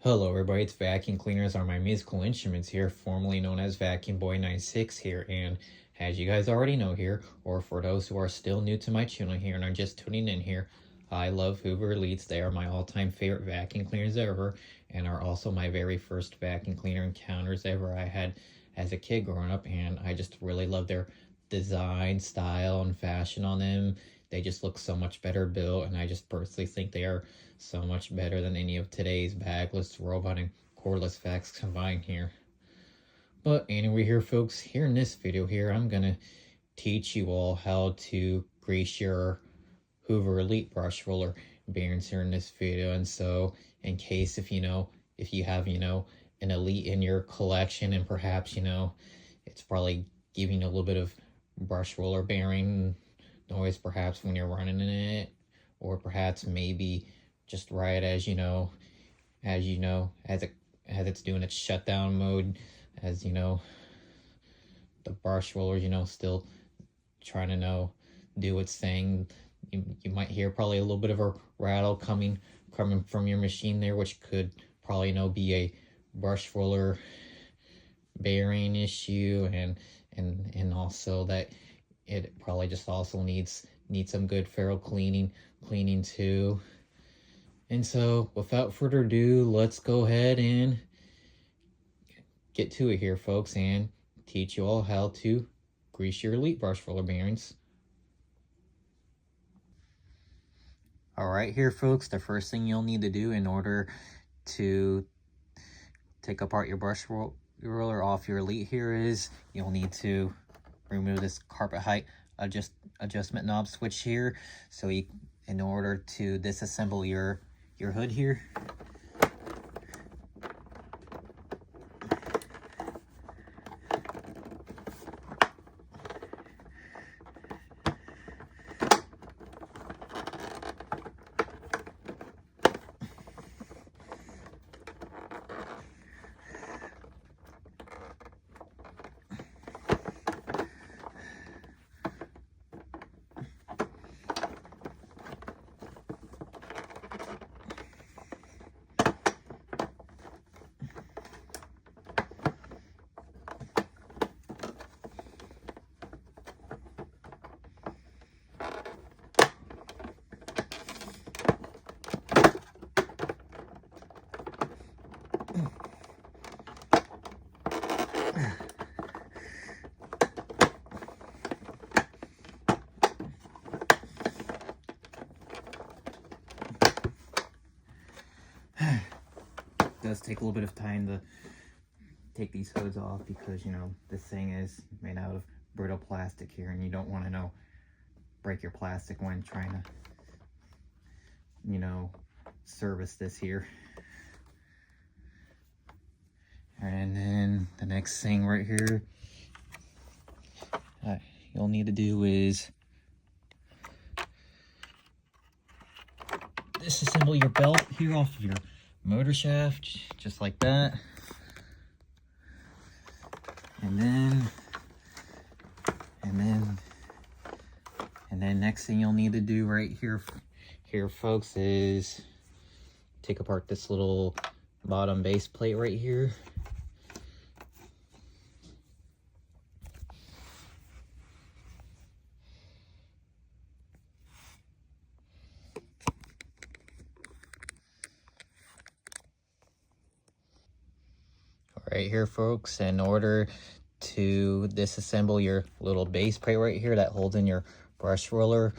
Hello everybody, it's Vacuum Cleaners are my musical instruments here, formerly known as Vacuum Boy 96 here, and as you guys already know here, or for those who are still new to my channel here and are just tuning in here, I love Hoover Elites. They are my all-time favorite vacuum cleaners ever, and are also my very first vacuum cleaner encounters ever I had as a kid growing up, and I just really love their design, style, and fashion on them. They just look so much better built, and I just personally think they are so much better than any of today's bagless, robot, and cordless vacs combined here. But anyway here folks, here in this video here, I'm gonna teach you all how to grease your Hoover Elite brush roller bearings here in this video. And so in case if you have an Elite in your collection, and perhaps it's probably giving a little bit of brush roller bearing noise perhaps when you're running in it, or perhaps maybe just right as it's doing its shutdown mode, as the brush roller still trying to do its thing. You might hear probably a little bit of a rattle coming from your machine there, which could probably be a brush roller bearing issue, and also that it probably just also needs some good thorough cleaning too. And so without further ado, let's go ahead and get to it here folks, and teach you all how to grease your Elite brush roller bearings. Alright here folks, the first thing you'll need to do in order to take apart your brush roller off your Elite here is you'll need to remove this carpet height adjustment knob switch here. So in order to disassemble your hood here, it does take a little bit of time to take these hoods off, because this thing is made out of brittle plastic here, and you don't want to break your plastic when trying to service this here. And then the next thing right here you'll need to do is disassemble your belt here off of your motor shaft, just like that. And then next thing you'll need to do right here folks is take apart this little bottom base plate right here. Right here folks, in order to disassemble your little base plate right here that holds in your brush roller,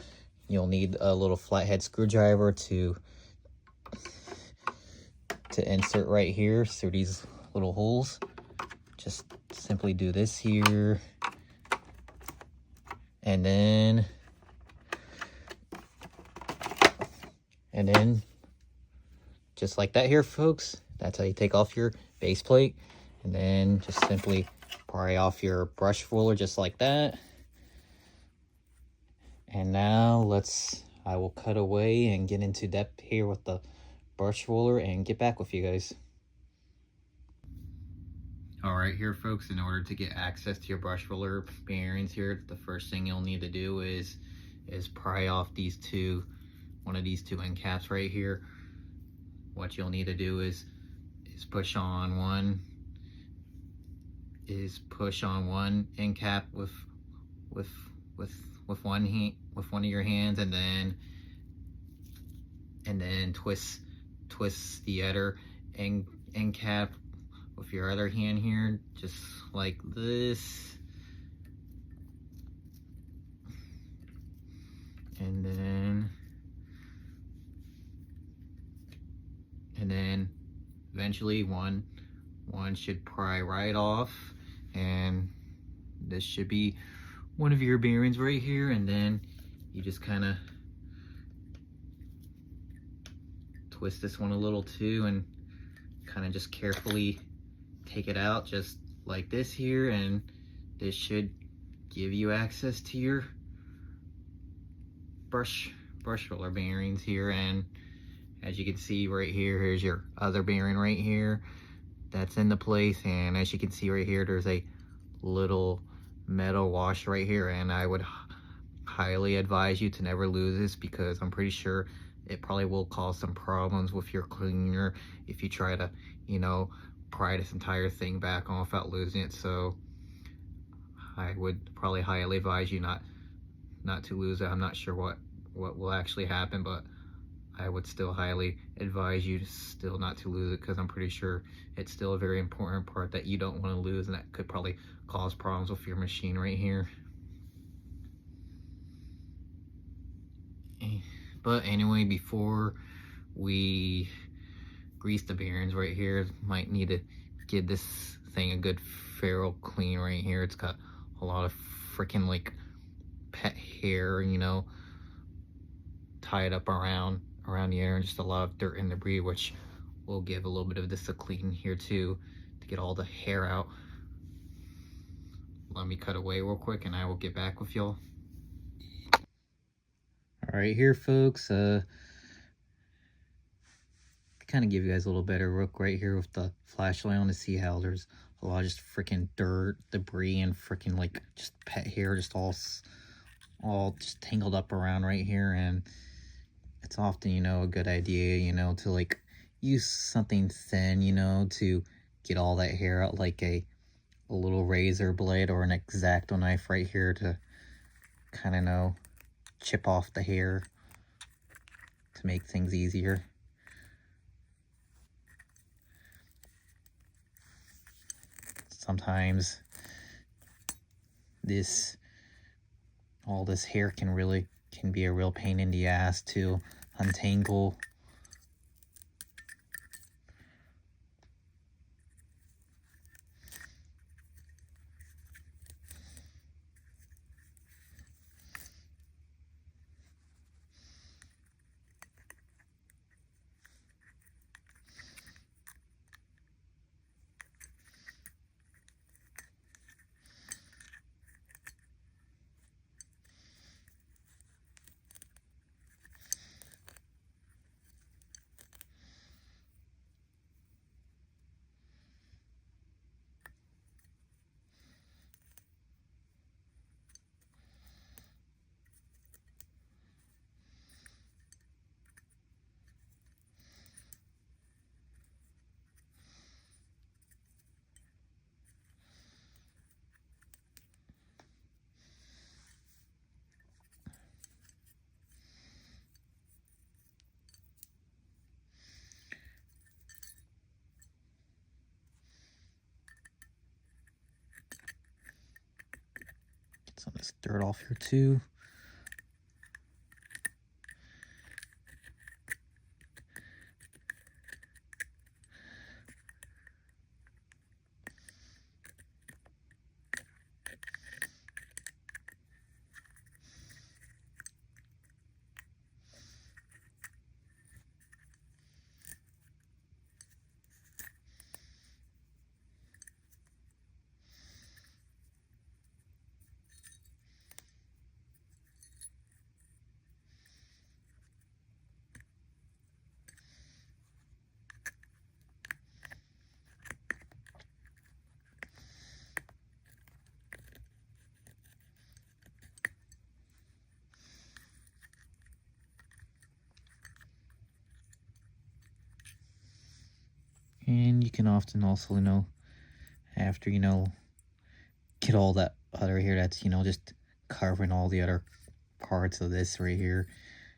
you'll need a little flathead screwdriver to insert right here through these little holes. Just simply do this here, and then just like that here folks, that's how you take off your base plate. And then just simply pry off your brush roller just like that. And now I will cut away and get into depth here with the brush roller and get back with you guys. Alright here folks, in order to get access to your brush roller bearings here, the first thing you'll need to do is pry off one of these two end caps right here. What you'll need to do is Just push on one end cap with one hand, with one of your hands, and then twist the other end cap with your other hand here, just like this. And then eventually one should pry right off, and this should be one of your bearings right here. And then you just kind of twist this one a little too, and kind of just carefully take it out just like this here, and this should give you access to your brush roller bearings here. And as you can see right here, here's your other bearing right here that's in the place, and as you can see right here, there's a little metal washer right here, and I would highly advise you to never lose this, because I'm pretty sure it probably will cause some problems with your cleaner if you try to, you know, pry this entire thing back on without losing it. So I would probably highly advise you not to lose it. I'm not sure what will actually happen, but I would still highly advise you to still not to lose it, because I'm pretty sure it's still a very important part that you don't want to lose, and that could probably cause problems with your machine right here. But anyway, before we grease the bearings right here, might need to give this thing a good thorough clean right here. It's got a lot of freaking like pet hair, you know, tied up around the air, and just a lot of dirt and debris, which will give a little bit of this a clean here too, to get all the hair out. Let me cut away real quick and I will get back with y'all. All right, here folks, kind of give you guys a little better look right here with the flashlight on to see how there's a lot of just freaking dirt, debris, and freaking like just pet hair, just all just tangled up around right here. And it's often, you know, a good idea, you know, to like use something thin, you know, to get all that hair out, like a little razor blade or an X-Acto knife right here to kind of know chip off the hair to make things easier. Sometimes all this hair can be a real pain in the ass to untangle. Get some of this dirt off here too. you can often also, after, get all that other here that's, just covering all the other parts of this right here.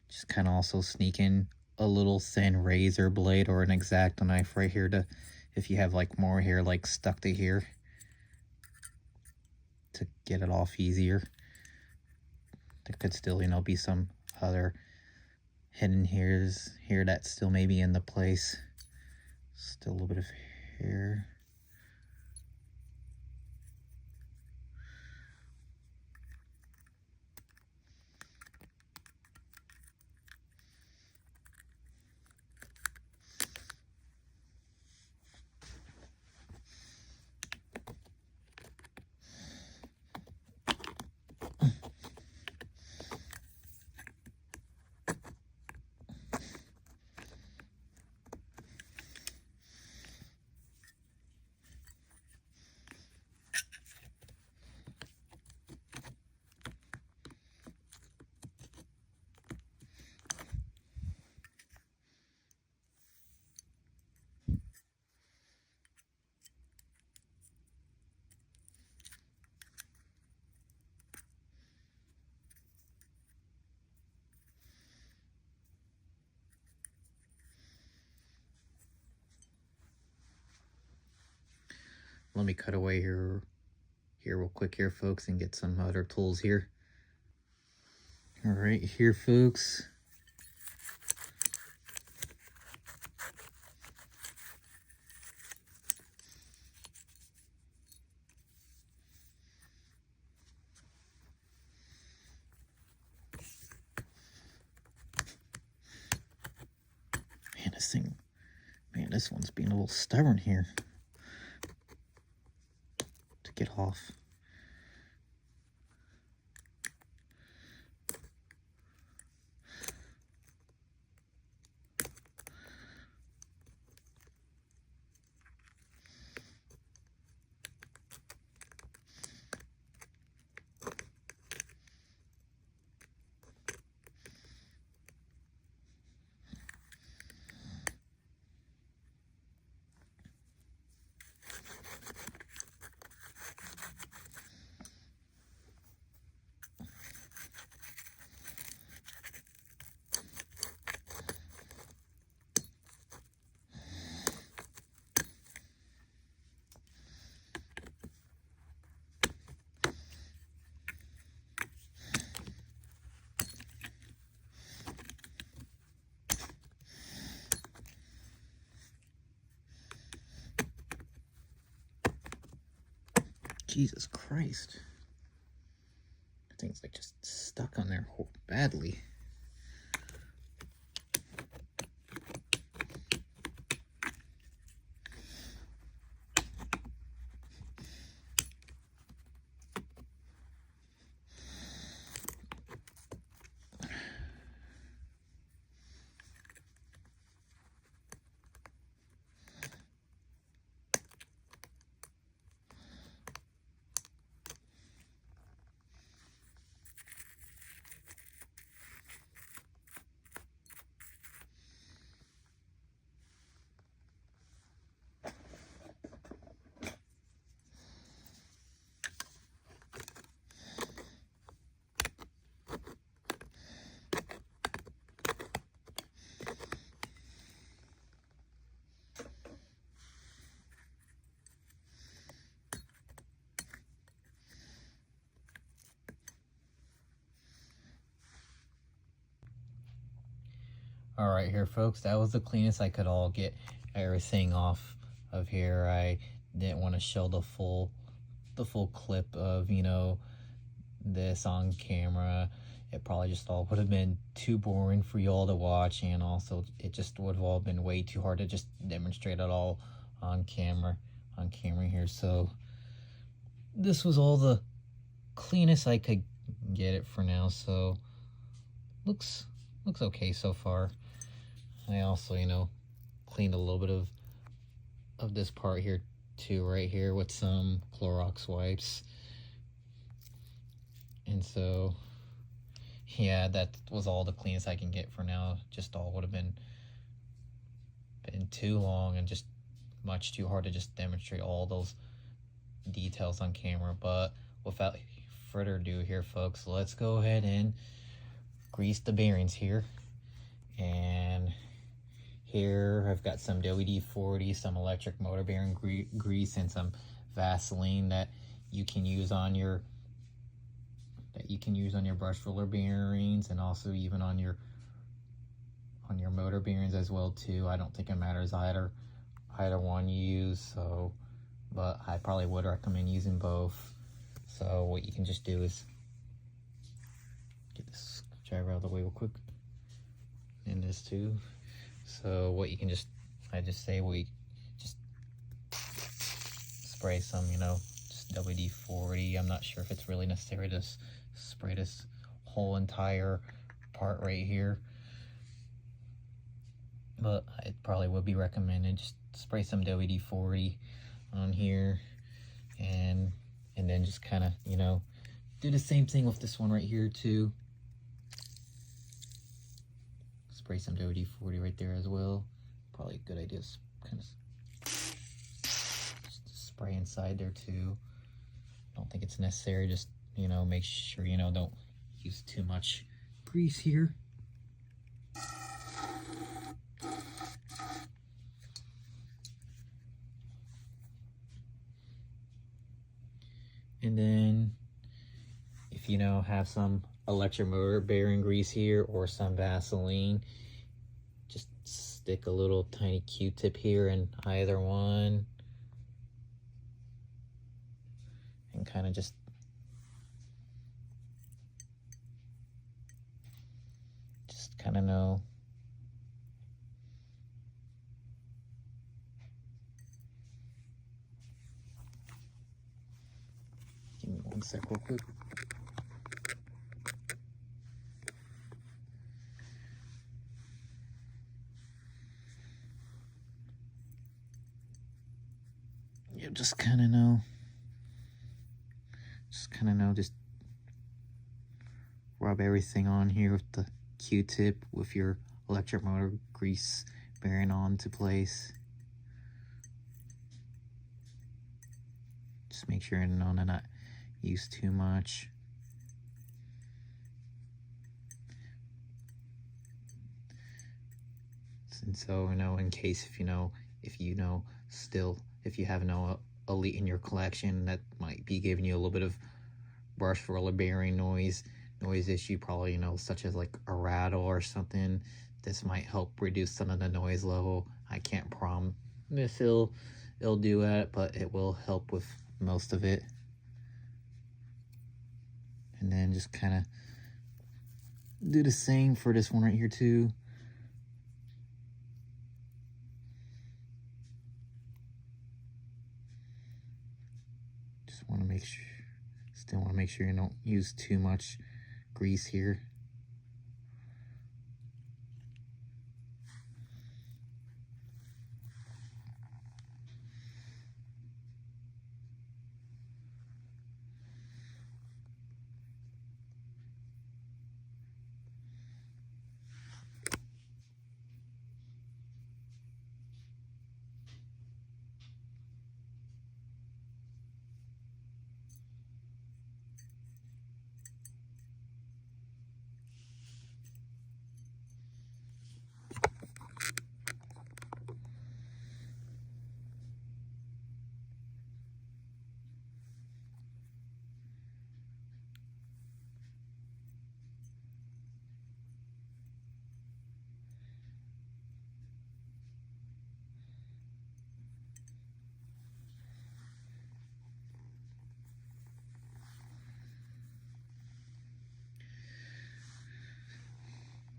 Just kind of also sneak in a little thin razor blade or an X-Acto knife right here to, if you have like more hair like stuck to here, to get it off easier. There could still, be some other hidden hairs here that still may be in the place. Still a little bit of hair. Let me cut away here real quick here, folks, and get some other tools here. All right, here, folks. Man, this one's being a little stubborn here to get off. Jesus Christ. That thing's like just stuck on there badly. All right, here, folks, that was the cleanest I could all get everything off of here. I didn't want to show the full clip of, this on camera. It probably just all would have been too boring for you all to watch, and also it just would have all been way too hard to just demonstrate it all on camera here. So this was all the cleanest I could get it for now. So looks okay so far. I also, cleaned a little bit of this part here too, right here, with some Clorox wipes. And so, yeah, that was all the cleanest I can get for now. Just all would have been too long and just much too hard to just demonstrate all those details on camera. But without further ado here, folks, let's go ahead and grease the bearings here. And here I've got some WD-40, some electric motor bearing grease, and some Vaseline that you can use on your brush roller bearings, and also even on your motor bearings as well too. I don't think it matters either one you use, so, but I probably would recommend using both. So what you can just do is get this screwdriver out of the way real quick, and this too. So what you can just, I just say we just spray some, just WD-40. I'm not sure if it's really necessary to spray this whole entire part right here, but it probably would be recommended. Just spray some WD-40 on here, and then just kind of, do the same thing with this one right here too. Spray some WD-40 right there as well. Probably a good idea to kind of just spray inside there too. Don't think it's necessary. Just, make sure, don't use too much grease here. And then if have some electric motor bearing grease here or some Vaseline, just stick a little tiny Q-tip here in either one, and kind of just kind of know. Give me one sec real quick. You just kind of know. Just rub everything on here with the Q-tip with your electric motor grease bearing onto place. Just make sure to not use too much. And so, in case if you have no elite in your collection that might be giving you a little bit of brush roller bearing noise issue, probably, such as like a rattle or something, this might help reduce some of the noise level. I can't promise it'll do that, but it will help with most of it. And then just kind of do the same for this one right here too. Still want to make sure you don't use too much grease here.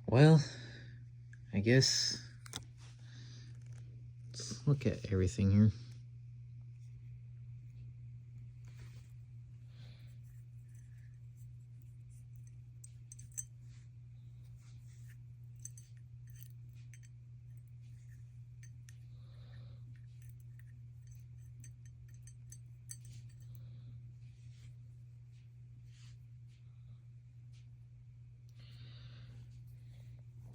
Well, I guess let's look at everything here.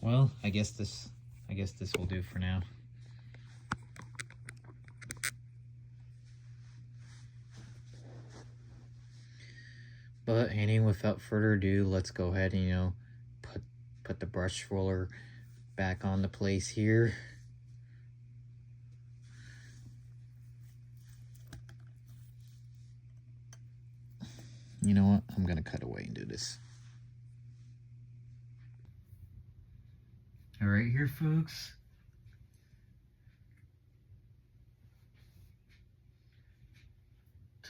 Well, I guess this will do for now. But anyway, without further ado, let's go ahead and, you know, put the brush roller back on the place here. You know what? I'm gonna cut away and do this. All right, here, folks.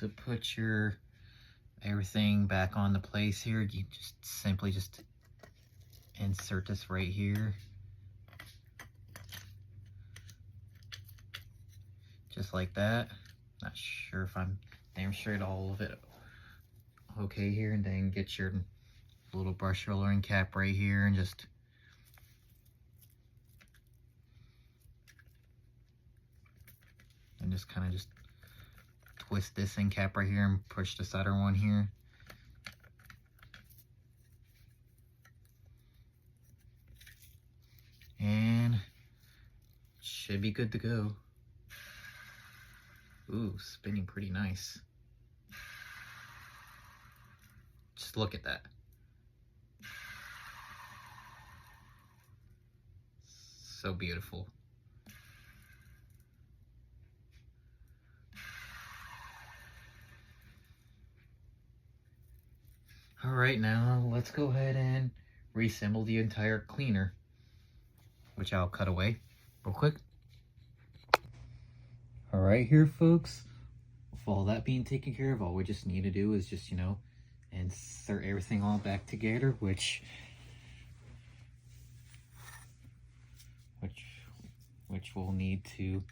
To put your everything back on the place here, you just simply just insert this right here. Just like that. Not sure if I'm damn straight all of it okay here, and then get your little brush roller and cap right here and just kind of just twist this end cap right here and push this other one here. And should be good to go. Ooh, spinning pretty nice. Just look at that. So beautiful. All right, now let's go ahead and reassemble the entire cleaner, which I'll cut away real quick. All right, here, folks. With all that being taken care of, all we just need to do is just, you know, insert everything all back together, which we'll need to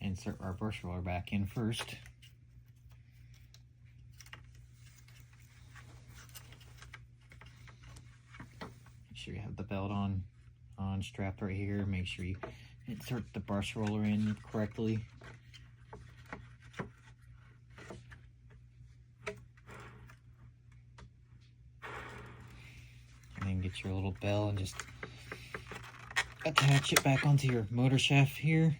insert our brush roller back in first. Make sure you have the belt on strapped right here. Make sure you insert the brush roller in correctly. And then get your little bell and just attach it back onto your motor shaft here.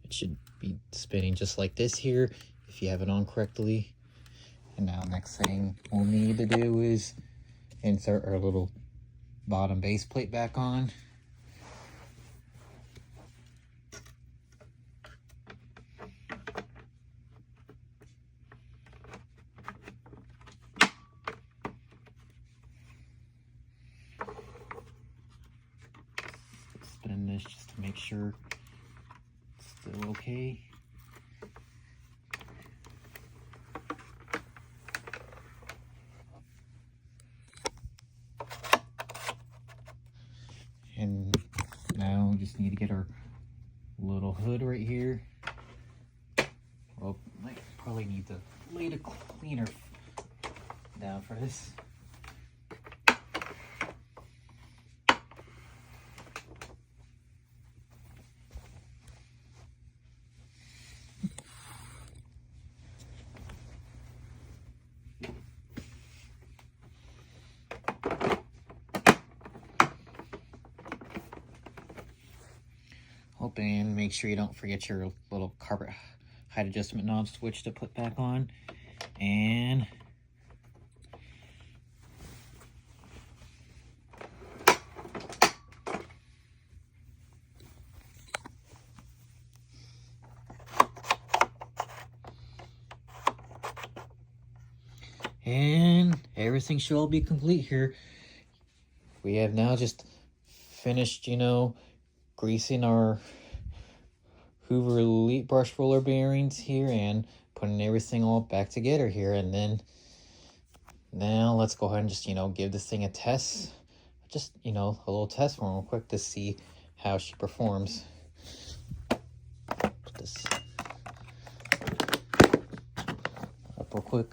It should be spinning just like this here if you have it on correctly. And now next thing we'll need to do is insert our little bottom base plate back on. Spin this just to make sure it's still okay. And now we just need to get our little hood right here. Well, might probably need to lay the cleaner down for this. And make sure you don't forget your little carpet height adjustment knob switch to put back on. And everything should all be complete here. We have now just finished, you know, greasing our Hoover Elite brush roller bearings here and putting everything all back together here. And then now let's go ahead and just, you know, give this thing a test. Just, you know, a little test run real quick to see how she performs. Put this up real quick.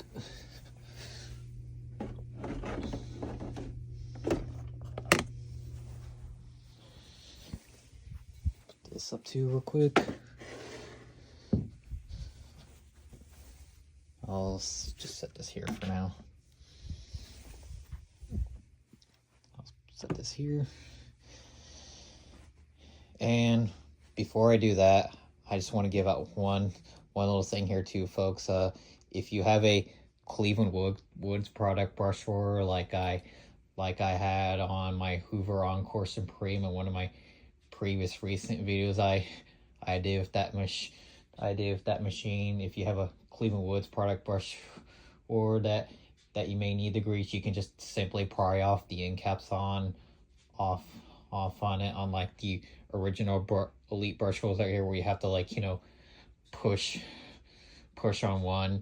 Put this up too real quick. I'll just set this here for now. set this here. And before I do that, I just want to give out one little thing here too, folks. If you have a Cleveland Woods product brush roller like I had on my Hoover Encore Supreme in one of my previous recent videos I did with that machine. If you have a Cleveland Woods product brush or that you may need the grease, you can just simply pry off the end caps off on it, unlike the original Elite brush rollers out here where you have to, like, you know, push on one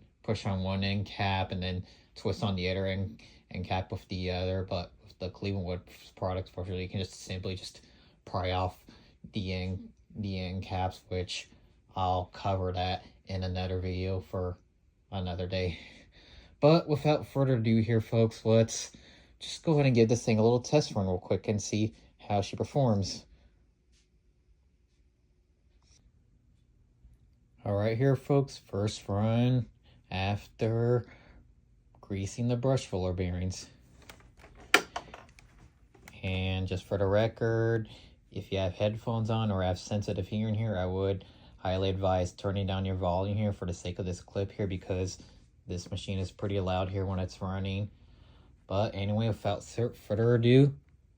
end cap and then twist on the other end cap with the other. But with the Cleveland Woods products brush roller, you can just simply pry off the end caps, which I'll cover that in another video for another day. But without further ado here, folks, let's just go ahead and give this thing a little test run real quick and see how she performs. Alright here, folks, first run after greasing the brush roller bearings. And just for the record, if you have headphones on or have sensitive hearing here, I would highly advise turning down your volume here for the sake of this clip here, because this machine is pretty loud here when it's running. But anyway, without further ado,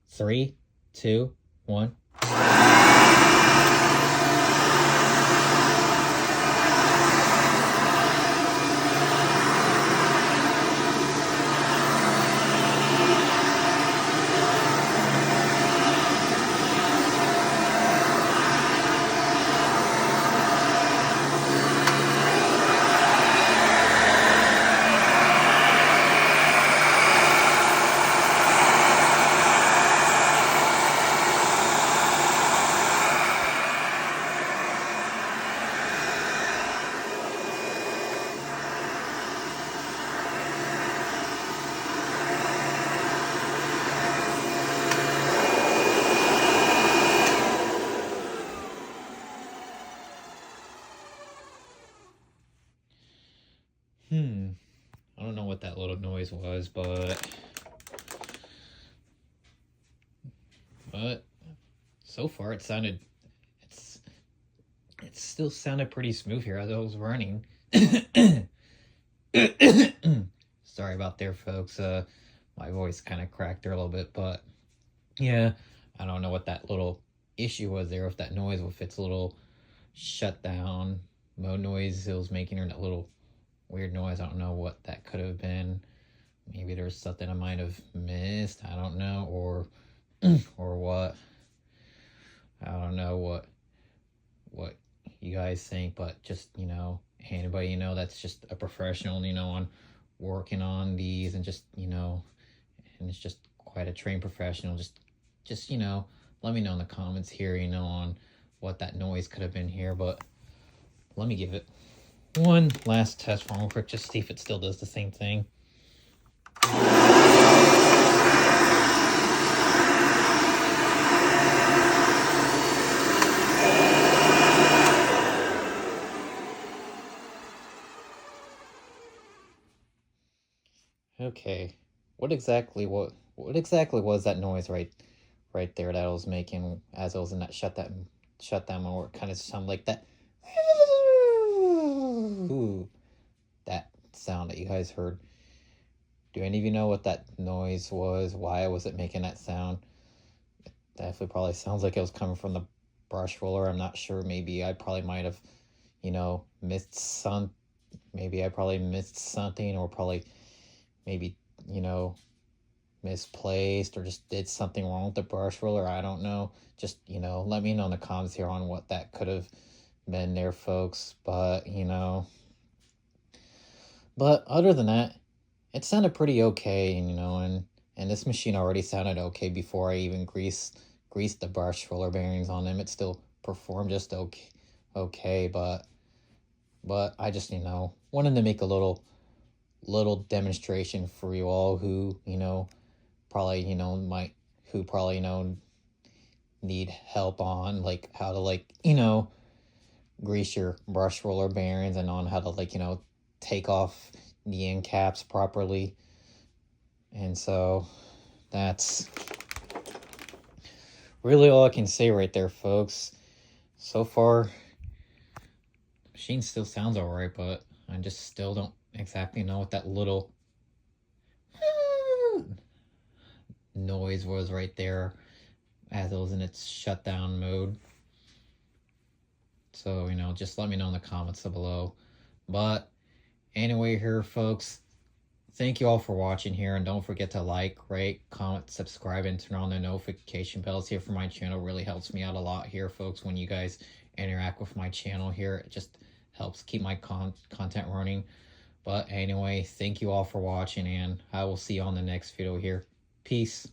3, 2, 1. I don't know what that little noise was, but so far it still sounded pretty smooth here as I was running. Sorry about there, folks. My voice kind of cracked there a little bit, but yeah, I don't know what that little issue was there with that noise, with its little shutdown mode noise it was making, or that little weird noise. I don't know what that could have been. Maybe there's something I might have missed. I don't know, or what. I don't know what you guys think, but just, you know, anybody, you know, that's just a professional, you know, on working on these, and just, you know, and it's just quite a trained professional. Just, you know, let me know in the comments here, you know, on what that noise could have been here. But let me give it one last test run real quick, just see if it still does the same thing. Okay, what exactly was that noise right there that I was making as I was in that shutdown mode, where it kind of sounded like that. Ooh, that sound that you guys heard. Do any of you know what that noise was? Why was it making that sound? It definitely probably sounds like it was coming from the brush roller. I'm not sure. Maybe I probably might have, you know, missed some. Maybe I probably missed something, or probably maybe, you know, misplaced, or just did something wrong with the brush roller. I don't know. Just, you know, let me know in the comments here on what that could have been there, folks. But, you know, but other than that, it sounded pretty okay, you know, and this machine already sounded okay before I even greased the brush roller bearings on them. It still performed just okay, but I just, you know, wanted to make a little demonstration for you all who, you know, probably, you know, need help on, like, how to, like, you know, grease your brush roller bearings, and on how to, like, you know, take off the end caps properly. And so that's really all I can say right there, folks. So far, the machine still sounds alright, but I just still don't exactly know what that little noise was right there as it was in its shutdown mode. So, you know, just let me know in the comments below. But anyway here, folks, thank you all for watching here, and don't forget to like, rate, comment, subscribe, and turn on the notification bells here for my channel. It really helps me out a lot here, folks, when you guys interact with my channel here. It just helps keep my content running. But anyway, thank you all for watching, and I will see you on the next video here. Peace.